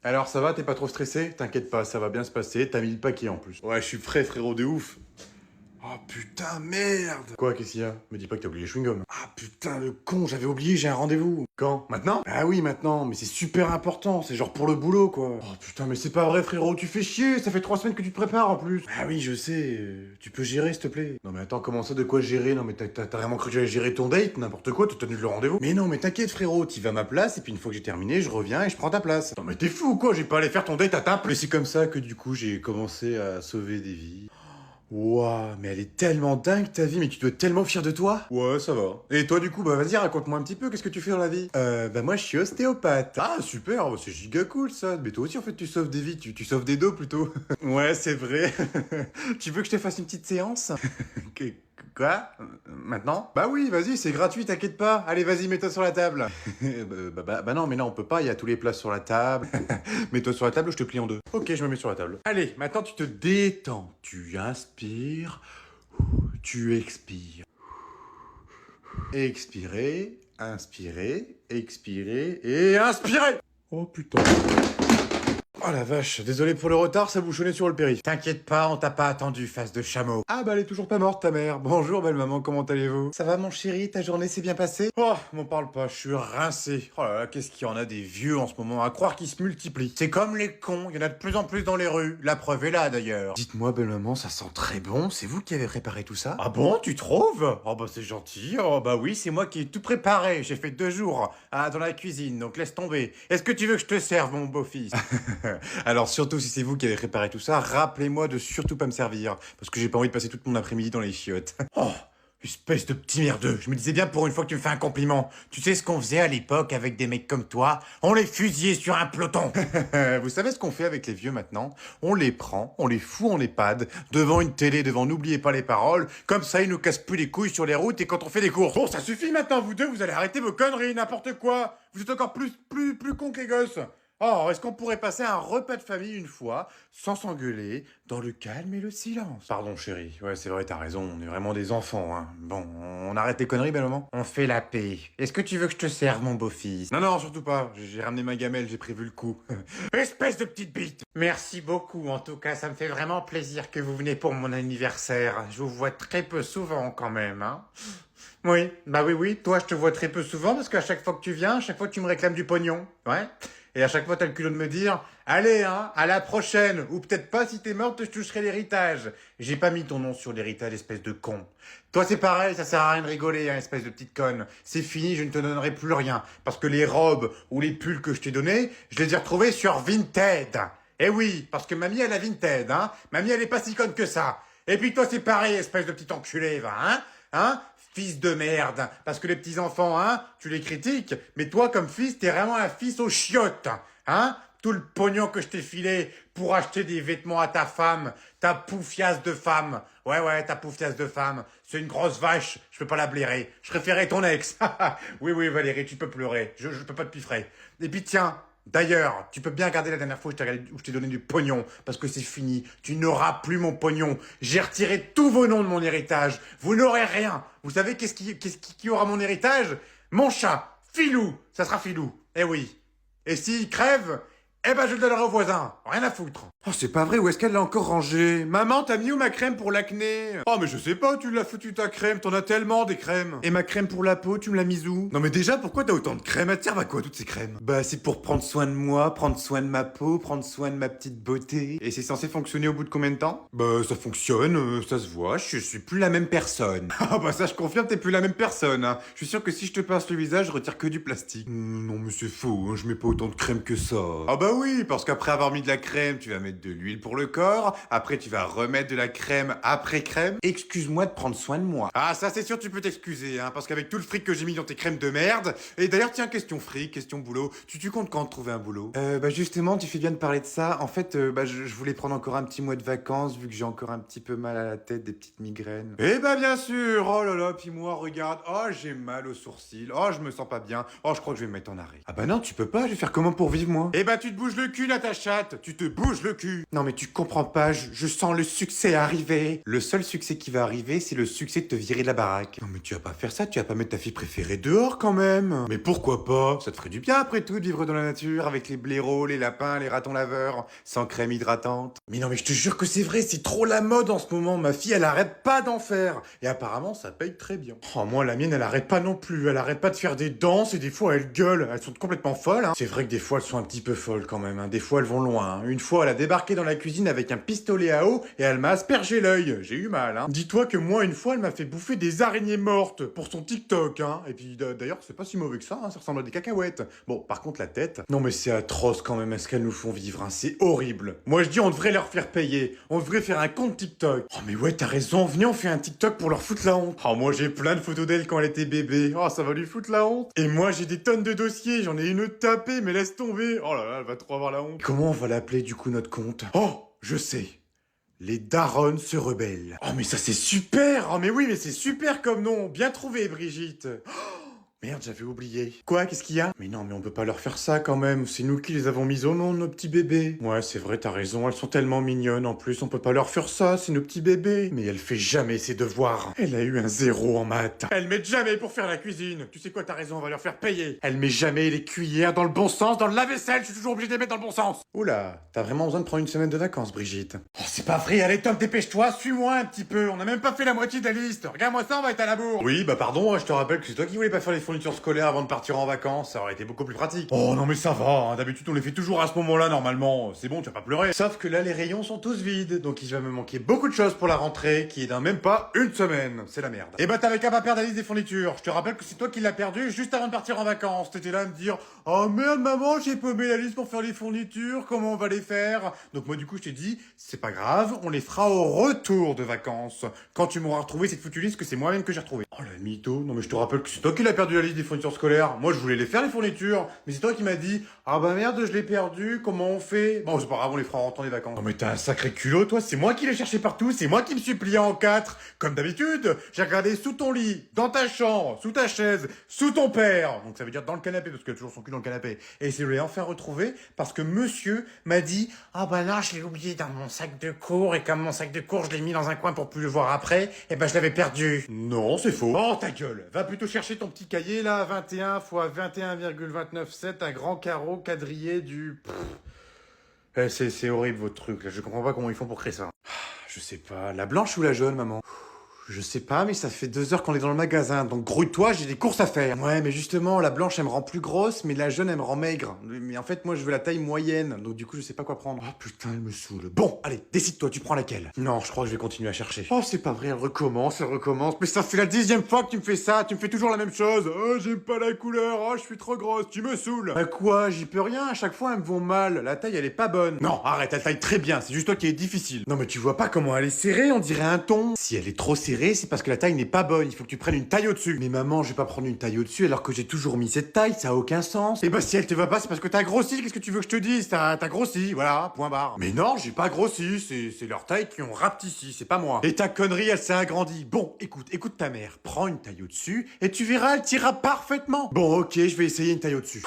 Alors ça va, t'es pas trop stressé? T'inquiète pas, ça va bien se passer, t'as mis le paquet en plus. Ouais, je suis prêt, frérot, de ouf. Oh putain, merde. Quoi, qu'est-ce qu'il y a? Me dis pas que t'as oublié les chewing-gums. Ah putain, le con, j'avais oublié, j'ai un rendez-vous. Quand? Maintenant? Ah oui, maintenant, mais c'est super important, c'est genre pour le boulot, quoi. Oh putain, mais c'est pas vrai frérot, tu fais chier, ça fait 3 semaines que tu te prépares en plus. Ah oui, je sais, tu peux gérer, s'il te plaît. Non mais attends, comment ça, de quoi gérer? Non mais t'as vraiment cru que j'allais gérer ton date? N'importe quoi, t'as tenu le rendez-vous? Mais non, mais t'inquiète, frérot, t'y vas à ma place, et puis une fois que j'ai terminé, je reviens et je prends ta place. Non mais t'es fou ou quoi? J'ai pas allé faire ton date à ta Mais place. c'est comme ça que du coup, j'ai commencé à sauver des vies. Ouah, mais elle est tellement dingue ta vie, mais tu dois être tellement fier de toi. Ouais, ça va. Et toi du coup, bah vas-y, raconte-moi un petit peu, qu'est-ce que tu fais dans la vie? Bah moi je suis ostéopathe. Ah super, bah, c'est giga cool ça. Mais toi aussi en fait tu sauves des vies, tu sauves des dos plutôt. Ouais, c'est vrai. Tu veux que je te fasse une petite séance? Que- Quoi? Maintenant? Bah oui, vas-y, c'est gratuit, t'inquiète pas. Allez, vas-y, mets-toi sur la table. Bah non, mais là, on peut pas, il y a tous les plats sur la table. Mets-toi sur la table ou je te plie en deux. Ok, je me mets sur la table. Allez, maintenant tu te détends. Tu inspires, tu expires. Expirez, inspirez, expirez et inspirez. Oh putain. Oh la vache, désolé pour le retard, ça bouchonnait sur le périph'. T'inquiète pas, on t'a pas attendu, face de chameau. Ah bah elle est toujours pas morte ta mère. Bonjour belle maman, comment allez-vous? Ça va mon chéri, ta journée s'est bien passée? Oh, m'en parle pas, je suis rincé. Oh là là, qu'est-ce qu'il y en a des vieux en ce moment, à croire qu'ils se multiplient. C'est comme les cons, il y en a de plus en plus dans les rues. La preuve est là d'ailleurs. Dites-moi belle maman, ça sent très bon, c'est vous qui avez préparé tout ça? Ah bon, tu trouves? Oh bah c'est gentil, oh bah oui, c'est moi qui ai tout préparé. J'ai fait 2 jours dans la cuisine, donc laisse tomber. Est-ce que tu veux que je te serve, mon beau-fils? Alors surtout si c'est vous qui avez préparé tout ça, rappelez-moi de surtout pas me servir, parce que j'ai pas envie de passer toute mon après-midi dans les chiottes. Oh, espèce de petit merdeux. Je me disais bien pour une fois que tu me fais un compliment. Tu sais ce qu'on faisait à l'époque avec des mecs comme toi? On les fusillait sur un peloton. Vous savez ce qu'on fait avec les vieux maintenant? On les prend, on les fout en EHPAD, devant une télé, devant n'oubliez pas les paroles, comme ça ils nous cassent plus les couilles sur les routes et quand on fait des courses. Bon, ça suffit maintenant, vous deux, vous allez arrêter vos conneries, n'importe quoi. Vous êtes encore plus cons que les gosses. Oh, est-ce qu'on pourrait passer un repas de famille une fois, sans s'engueuler, dans le calme et le silence? Pardon chérie, ouais c'est vrai, t'as raison, on est vraiment des enfants, hein. Bon, on arrête les conneries belle maman? On fait la paix. Est-ce que tu veux que je te serve, mon beau-fils? Non, surtout pas, j'ai ramené ma gamelle, j'ai prévu le coup. Espèce de petite bite. Merci beaucoup, en tout cas, ça me fait vraiment plaisir que vous venez pour mon anniversaire. Je vous vois très peu souvent quand même, hein. Oui, bah oui, toi je te vois très peu souvent parce qu'à chaque fois que tu viens, à chaque fois tu me réclames du pognon. Ouais. Et à chaque fois t'as le culot de me dire, allez hein, à la prochaine, ou peut-être pas si t'es morte, je toucherai l'héritage. J'ai pas mis ton nom sur l'héritage, espèce de con. Toi c'est pareil, ça sert à rien de rigoler, hein, espèce de petite conne. C'est fini, je ne te donnerai plus rien. Parce que les robes ou les pulls que je t'ai donnés, je les ai retrouvés sur Vinted. Eh oui, parce que mamie elle a Vinted, hein. Mamie elle est pas si conne que ça. Et puis toi c'est pareil, espèce de petit enculé, va, hein. Hein? Fils de merde. Parce que les petits-enfants, hein, tu les critiques, mais toi, comme fils, t'es vraiment un fils aux chiottes. Hein? Tout le pognon que je t'ai filé pour acheter des vêtements à ta femme, ta poufiasse de femme. Ouais, ta poufiasse de femme. C'est une grosse vache, je peux pas la blairer. Je préférais ton ex. Oui, Valérie, tu peux pleurer. Je peux pas te piffrer. Et puis tiens, d'ailleurs, tu peux bien regarder la dernière fois où je t'ai donné du pognon, parce que c'est fini. Tu n'auras plus mon pognon. J'ai retiré tous vos noms de mon héritage. Vous n'aurez rien. Vous savez qui aura mon héritage? Mon chat, Filou. Ça sera Filou. Eh oui. Et s'il crève, eh ben je le donnerai au voisin. Rien à foutre. Oh, c'est pas vrai, où est-ce qu'elle l'a encore rangé? Maman, t'as mis où ma crème pour l'acné? Oh, mais je sais pas, tu l'as foutu ta crème, t'en as tellement des crèmes. Et ma crème pour la peau, tu me l'as mise où? Non, mais déjà, pourquoi t'as autant de crèmes? Elles servent à quoi toutes ces crèmes? Bah, c'est pour prendre soin de moi, prendre soin de ma peau, prendre soin de ma petite beauté. Et c'est censé fonctionner au bout de combien de temps? Bah, ça fonctionne, ça se voit, je suis plus la même personne. Ah, bah, ça, je confirme, t'es plus la même personne, hein. Je suis sûr que si je te pince le visage, je retire que du plastique. Non, mais c'est faux, hein, je mets pas autant de crème que ça. Ah, bah oui, parce qu'après avoir mis de la crème, tu vas mettre de l'huile pour le corps, après tu vas remettre de la crème après crème. Excuse-moi de prendre soin de moi. Ah ça c'est sûr tu peux t'excuser, hein, parce qu'avec tout le fric que j'ai mis dans tes crèmes de merde, et d'ailleurs tiens question fric, question boulot, tu comptes quand trouver un boulot? Bah justement tu fais bien de parler de ça, en fait je voulais prendre encore un petit mois de vacances vu que j'ai encore un petit peu mal à la tête, des petites migraines. Eh bah bien sûr, oh là là, puis moi regarde, oh j'ai mal aux sourcils, oh je me sens pas bien, oh je crois que je vais me mettre en arrêt. Ah bah non tu peux pas, je vais faire comment pour vivre moi? Eh bah tu te bouges le cul là ta chatte. Tu te bouges le cul. Non mais tu comprends pas, je sens le succès arriver. Le seul succès qui va arriver, c'est le succès de te virer de la baraque. Non mais tu vas pas faire ça, tu vas pas mettre ta fille préférée dehors quand même. Mais pourquoi pas? Ça te ferait du bien après tout de vivre dans la nature avec les blaireaux, les lapins, les ratons laveurs, sans crème hydratante. Mais non mais je te jure que c'est vrai, c'est trop la mode en ce moment. Ma fille elle arrête pas d'en faire. Et apparemment ça paye très bien. Oh moi la mienne elle arrête pas non plus. Elle arrête pas de faire des danses et des fois elle gueule. Elles sont complètement folles. Hein. C'est vrai que des fois elles sont un petit peu folles quand même. Hein. Des fois elles vont loin. Hein. Une fois elle a débarqué dans la cuisine avec un pistolet à eau et elle m'a aspergé l'œil. J'ai eu mal. Hein. Dis-toi que moi une fois elle m'a fait bouffer des araignées mortes pour son TikTok. Hein. Et puis d'ailleurs c'est pas si mauvais que ça. Hein. Ça ressemble à des cacahuètes. Bon par contre la tête. Non mais c'est atroce quand même ce qu'elles nous font vivre. Hein. C'est horrible. Moi je dis on devrait leur faire payer. On devrait faire un compte TikTok. Oh mais ouais t'as raison. Venez on fait un TikTok pour leur foutre la honte. Oh moi j'ai plein de photos d'elle quand elle était bébé. Oh ça va lui foutre la honte. Et moi j'ai des tonnes de dossiers. J'en ai une tapée mais laisse tomber. Oh là là elle va trop avoir la honte. Comment on va l'appeler du coup notre compte? Oh je sais. Les darons se rebellent. Oh mais ça c'est super. Oh mais oui mais c'est super comme nom. Bien trouvé Brigitte. Merde, j'avais oublié. Quoi, qu'est-ce qu'il y a? Mais non, mais on peut pas leur faire ça quand même. C'est nous qui les avons mis au nom, nos petits bébés. Ouais, c'est vrai, t'as raison. Elles sont tellement mignonnes. En plus, on peut pas leur faire ça. C'est nos petits bébés. Mais elle fait jamais ses devoirs. Elle a eu un 0 en maths. Elle m'aide jamais pour faire la cuisine. Tu sais quoi, t'as raison, on va leur faire payer. Elle met jamais les cuillères dans le bon sens, dans le lave-vaisselle. Je suis toujours obligé de les mettre dans le bon sens. Oula, t'as vraiment besoin de prendre une semaine de vacances, Brigitte. Oh, c'est pas vrai. Allez, Tom, dépêche-toi. Suis-moi un petit peu. On a même pas fait la moitié de la liste. Regarde-moi ça, on va être à la bourre. Oui, bah pardon, je te rappelle que c'est toi qui voulais pas faire les fournitures scolaires avant de partir en vacances, ça aurait été beaucoup plus pratique. Oh non mais ça va, hein. D'habitude on les fait toujours à ce moment-là normalement, c'est bon tu vas pas pleurer. Sauf que là les rayons sont tous vides, donc il va me manquer beaucoup de choses pour la rentrée, qui est dans même pas une semaine, c'est la merde. Et bah t'avais qu'à pas perdre la liste des fournitures, je te rappelle que c'est toi qui l'as perdu juste avant de partir en vacances, t'étais là à me dire « Oh merde maman, j'ai paumé la liste pour faire les fournitures, comment on va les faire ?» Donc moi du coup je t'ai dit « C'est pas grave, on les fera au retour de vacances, quand tu m'auras retrouvé cette foutue liste que c'est moi-même que j'ai retrouvée. » Oh la mytho, non mais je te rappelle que c'est toi qui l'as perdu la liste des fournitures scolaires. Moi, je voulais les faire, les fournitures. Mais c'est toi qui m'as dit, ah bah merde, je l'ai perdu, comment on fait? Bon, c'est pas grave, on les fera en rentrant des vacances. Non mais t'as un sacré culot, toi. C'est moi qui l'ai cherché partout. C'est moi qui me suis plié en 4. Comme d'habitude, j'ai regardé sous ton lit, dans ta chambre, sous ta chaise, sous ton père. Donc ça veut dire dans le canapé, parce qu'il a toujours son cul dans le canapé. Et je l'ai enfin retrouvé, parce que monsieur m'a dit, ah bah non, je l'ai oublié dans mon sac de cours. Et comme mon sac de cours, je l'ai mis dans un coin pour plus le voir après, et ben je l'avais perdu. Non, c'est faux. Oh, ta gueule. Va plutôt chercher ton petit cahier, là, 21 fois 21,297, un grand carreau quadrillé du... C'est horrible votre truc, là. Je comprends pas comment ils font pour créer ça. Je sais pas, la blanche ou la jaune, maman? Je sais pas, mais ça fait 2 heures qu'on est dans le magasin, donc grouille-toi, j'ai des courses à faire. Ouais, mais justement, la blanche, elle me rend plus grosse, mais la jaune, elle me rend maigre. Mais en fait, moi, je veux la taille moyenne, donc du coup, je sais pas quoi prendre. Oh putain, elle me saoule. Bon, allez, décide-toi, tu prends laquelle? Non, je crois que je vais continuer à chercher. Oh, c'est pas vrai, elle recommence. Mais ça fait la 10e fois que tu me fais ça, tu me fais toujours la même chose. Oh, j'aime pas la couleur, oh, je suis trop grosse, tu me saoules. Bah quoi, j'y peux rien, à chaque fois, elles me vont mal. La taille, elle est pas bonne. Non, arrête, elle taille très bien, c'est juste toi qui est difficile. Non, mais tu vois pas comment elle est serrée, on dirait un thon. Si elle est trop serrée, c'est parce que la taille n'est pas bonne, il faut que tu prennes une taille au-dessus. Mais maman, je vais pas prendre une taille au-dessus alors que j'ai toujours mis cette taille, ça a aucun sens. Et bah si elle te va pas, c'est parce que t'as grossi, qu'est-ce que tu veux que je te dise? T'as grossi, voilà, point barre. Mais non, j'ai pas grossi, c'est leur taille qui ont rapetissé, c'est pas moi. Et ta connerie, elle s'est agrandie. Bon, écoute ta mère, prends une taille au-dessus et tu verras, elle t'ira parfaitement. Bon, ok, je vais essayer une taille au-dessus.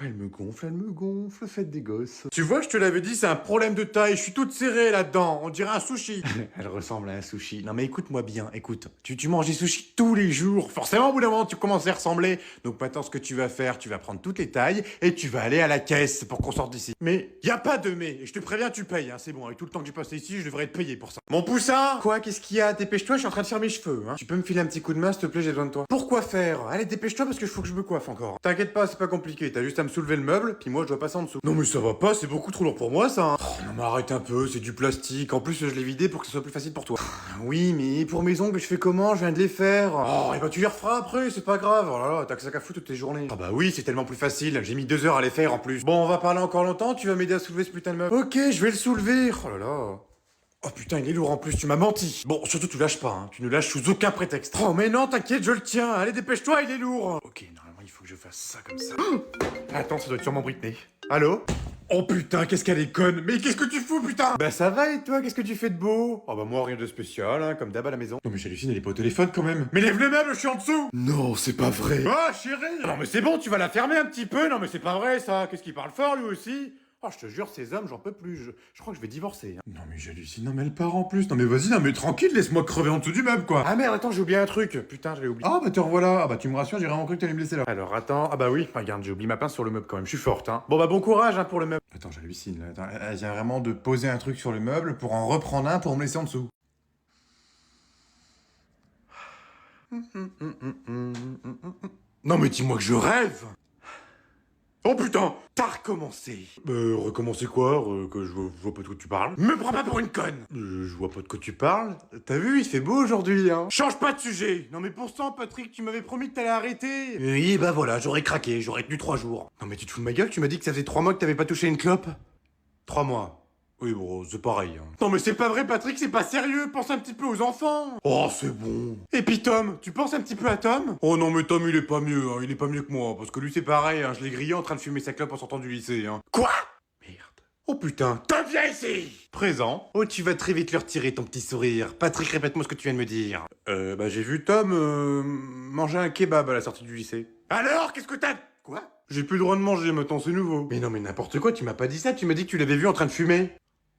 Elle me gonfle, faites des gosses. Tu vois, je te l'avais dit, c'est un problème de taille, je suis toute serrée là-dedans, on dirait un sushi. Elle ressemble à un sushi. Non mais écoute-moi bien, écoute. Tu manges des sushis tous les jours, forcément au bout d'un moment tu commences à ressembler. Donc maintenant ce que tu vas faire, tu vas prendre toutes les tailles et tu vas aller à la caisse pour qu'on sorte d'ici. Mais y a pas de mais, et je te préviens, tu payes, hein, c'est bon, avec tout le temps que j'ai passé ici, je devrais être payé pour ça. Mon poussin! Quoi, qu'est-ce qu'il y a? Dépêche-toi, je suis en train de faire mes cheveux, hein. Tu peux me filer un petit coup de main, s'il te plaît, j'ai besoin de toi. Pourquoi faire? Allez, dépêche-toi parce que faut que je me coiffe encore. T'inquiète pas, c'est pas compliqué, t'as juste à me soulever le meuble, puis moi je dois passer en dessous. Non mais ça va pas, c'est beaucoup trop lourd pour moi ça. Oh, non mais arrête un peu, c'est du plastique. En plus je l'ai vidé pour que ce soit plus facile pour toi. Oui mais pour mes ongles je fais comment? Je viens de les faire. Oh et bah tu les referas après, c'est pas grave. Oh là là, t'as que ça qu'à foutre toutes tes journées. Ah bah oui, c'est tellement plus facile, j'ai mis 2 heures à les faire en plus. Bon on va parler encore longtemps, tu vas m'aider à soulever ce putain de meuble. Ok, je vais le soulever. Oh là là. Oh putain, il est lourd en plus, tu m'as menti. Bon, surtout tu lâches pas, hein. Tu ne lâches sous aucun prétexte. Oh mais non, t'inquiète, je le tiens. Allez, dépêche-toi, il est lourd. Ok, normalement il faut que je fasse ça comme ça. Attends, ça doit être sûrement Britney. Allô? Oh putain, qu'est-ce qu'elle est conne. Mais qu'est-ce que tu fous, putain? Bah ça va et toi, qu'est-ce que tu fais de beau? Oh bah moi rien de spécial, hein, comme d'hab à la maison. Non mais j'hallucine, elle est pas au téléphone quand même. Mais lève les meubles, je suis en dessous. Non, c'est pas vrai. Ah chérie. Non mais c'est bon, tu vas la fermer un petit peu. Non mais c'est pas vrai ça. Qu'est-ce qu'il parle fort lui aussi? Oh, je te jure, ces hommes, j'en peux plus. Je crois que je vais divorcer. Hein. Non, mais j'hallucine. Non, mais elle part en plus. Non, mais vas-y, non, mais tranquille, laisse-moi crever en dessous du meuble, quoi. Ah merde, attends, j'ai oublié un truc. Putain, je l'ai oublié. Ah, bah te revoilà. Ah, bah tu me rassures, j'ai vraiment cru que t'allais me laisser là. Alors, attends. Ah, bah oui, regarde, j'ai oublié ma pince sur le meuble quand même. Je suis forte, hein. Bon, bah bon courage, hein, pour le meuble. Attends, j'hallucine là. Attends, elle vient vraiment de poser un truc sur le meuble pour en reprendre un pour me laisser en dessous. Non, mais dis-moi que je rêve. Oh putain, t'as recommencé. Recommencer quoi que je vois pas de quoi tu parles. Me prends pas pour une conne. Je vois pas de quoi tu parles. T'as vu, il fait beau aujourd'hui, hein. Change pas de sujet. Non mais pourtant, Patrick, tu m'avais promis que t'allais arrêter. Oui, bah voilà, j'aurais craqué, j'aurais tenu 3 jours. Non mais tu te fous de ma gueule, tu m'as dit que ça faisait 3 mois que t'avais pas touché une clope. 3 mois. Oui, bon, c'est pareil. Hein. Non mais c'est pas vrai, Patrick, c'est pas sérieux. Pense un petit peu aux enfants. Oh, c'est bon. Et puis Tom, tu penses un petit peu à Tom? Oh non, mais Tom, il est pas mieux. Hein. Il est pas mieux que moi. Parce que lui, c'est pareil. Hein. Je l'ai grillé en train de fumer sa clope en sortant du lycée. Hein. Quoi? Merde. Oh putain. Tom, viens ici. Présent. Oh, tu vas très vite leur tirer ton petit sourire. Patrick, répète-moi ce que tu viens de me dire. Bah j'ai vu Tom manger un kebab à la sortie du lycée. Alors, qu'est-ce que t'as... Quoi? J'ai plus le droit de manger maintenant, c'est nouveau. Mais non, mais n'importe quoi, tu m'as pas dit ça. Tu m'as dit que tu l'avais vu en train de fumer.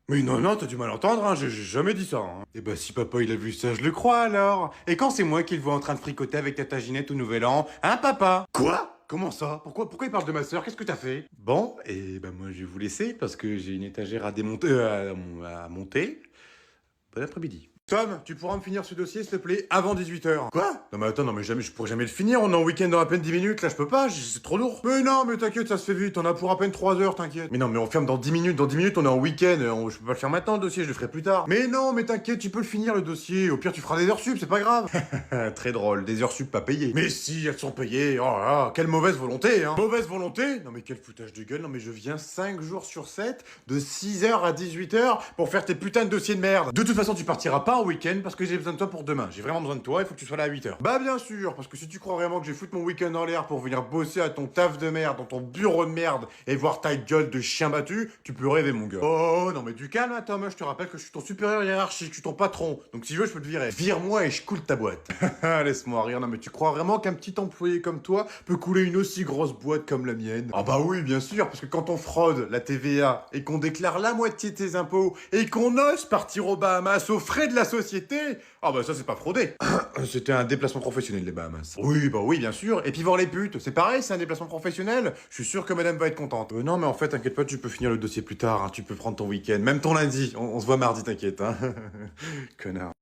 Mais non, t'as du mal à entendre, hein, j'ai jamais dit ça. Hein. Et bah si papa il a vu ça, je le crois alors. Et quand c'est moi qui le vois en train de fricoter avec ta taginette au nouvel an, hein papa? Quoi? Comment ça? Pourquoi il parle de ma sœur? Qu'est-ce que t'as fait? Bon, et bah moi je vais vous laisser parce que j'ai une étagère à démonter, à monter. Bon après-midi. Tom, tu pourras me finir ce dossier, s'il te plaît, avant 18h. Quoi? Non mais attends, non mais jamais, je pourrais jamais le finir, on est en week-end dans à peine 10 minutes, là je peux pas, c'est trop lourd. Mais non, mais t'inquiète, ça se fait vite, on a pour à peine 3 heures, t'inquiète. Mais non, mais on ferme dans 10 minutes, on est en week-end, je peux pas le faire maintenant le dossier, je le ferai plus tard. Mais non, mais t'inquiète, tu peux le finir le dossier, au pire tu feras des heures sup, c'est pas grave. Très drôle, des heures sup pas payées. Mais si, elles sont payées, oh là là, quelle mauvaise volonté, hein. Mauvaise volonté? Non mais quel foutage de gueule, non mais je viens 5 jours sur 7, de 6h à 18h, pour faire tes putains de dossiers de merde. De toute façon, tu partiras pas en week-end parce que j'ai besoin de toi pour demain. J'ai vraiment besoin de toi, il faut que tu sois là à 8h. Bah bien sûr, parce que si tu crois vraiment que je vais foutre mon week-end en l'air pour venir bosser à ton taf de merde, dans ton bureau de merde, et voir ta gueule de chien battu, tu peux rêver mon gars. Oh non mais du calme hein, Tom, je te rappelle que je suis ton supérieur hiérarchique, je suis ton patron. Donc si je veux, je peux te virer. Vire-moi et je coule ta boîte. Laisse-moi rire, non mais tu crois vraiment qu'un petit employé comme toi peut couler une aussi grosse boîte comme la mienne? Ah bah oui, bien sûr, parce que quand on fraude la TVA et qu'on déclare la moitié de tes impôts et qu'on ose partir aux Bahamas aux frais de la société, ah bah ça c'est pas fraudé. C'était un déplacement professionnel les Bahamas. Oui, bah oui, bien sûr. Et puis voir les putes, c'est pareil, c'est un déplacement professionnel. Je suis sûr que madame va être contente. Non mais en fait, t'inquiète pas, tu peux finir le dossier plus tard, hein. Tu peux prendre ton week-end, même ton lundi. On se voit mardi, t'inquiète, hein. Connard.